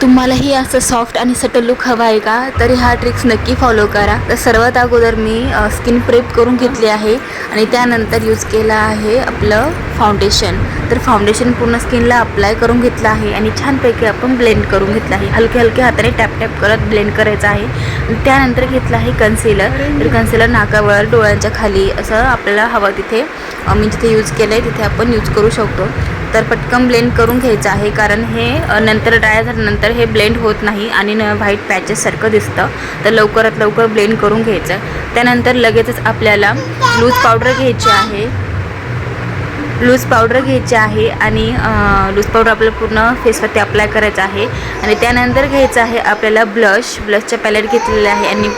तुम्हालाही असं सॉफ्ट आणि सटल लुक हवा आहे का, तर ह्या ट्रिक्स नक्की फॉलो करा. तर सर्वात अगोदर मी स्किन प्रेप करून घेतली आहे आणि त्यानंतर यूज केला आहे आपलं फाउंडेशन. तर फाउंडेशन पूर्ण स्किनला अप्लाय करून घेतलं आहे आणि छानपैकी आपण ब्लेंड करून घेतलं आहे. हलके हलके हाताने टॅप टॅप करत ब्लेंड करायचं आहे. आणि त्यानंतर घेतलं आहे कन्सिलर. तर कन्सिलर नाकावर, डोळ्यांच्या खाली असं आपल्याला हवं तिथे मी जिथे यूज केलं आहे तिथे आपण यूज करू शकतो. तर पटकन ब्लेंड करून घ्यायचं आहे, कारण हे नंतर ड्राय झाल्यानंतर हे ब्लेंड होत नाही आणि व्हाईट पॅचेससारखं दिसतं. तर लवकरात लवकर ब्लेंड करून घ्यायचं. त्यानंतर लगेचच आपल्याला लूज पावडर घ्यायची आहे. लूज पावडर घ्यायची आहे आणि लूज पावडर आपल्याला पूर्ण फेसवरती अप्लाय करायचं आहे. आणि त्यानंतर घ्यायचं आहे आपल्याला ब्लशच्या पॅलेट घेतलेले आहे आणि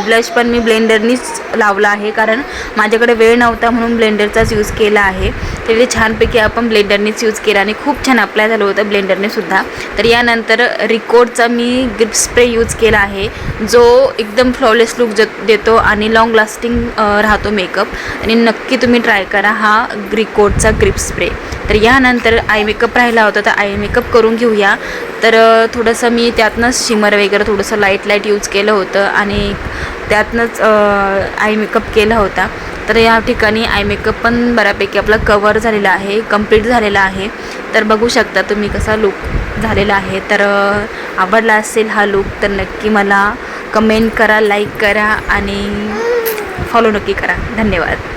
ब्लश पण मी ब्लेंडरनीच लावला आहे, कारण माझ्याकडे वेळ नव्हता म्हणून ब्लेंडरचाच यूज केला आहे. तर ते छानपैकी आपण ब्लेंडरनीच यूज केला आणि खूप छान अप्लाय झालं होतं ब्लेंडरने सुद्धा. तर यानंतर रिकोडचा मी ग्रिप स्प्रे यूज केला आहे, जो एकदम फ्लॉलेस लुक देतो आणि लॉंग लास्टिंग राहतो मेकअप. आणि नक्की तुम्ही ट्राय करा हा रिकोडचा ग्रिप स्प्रे. तर यानंतर आय मेकअप राहिला होता, तर आय मेकअप करून घेऊया. तर थोडंसं मी त्यातनंच शिमर वगैरे थोडंसं लाईट यूज केलं होतं आणि त्यातनंच आय मेकअप केला होता. तर या ठिकाणी आय मेकअप पण बऱ्यापैकी आपला कवर झालेला आहे, कंप्लीट झालेला आहे. तर बघू शकता तुम्ही कसा लुक झालेला आहे. तर आवडला असेल हा लुक तर नक्की मला कमेंट करा, लाईक करा आणि फॉलो नक्की करा. धन्यवाद.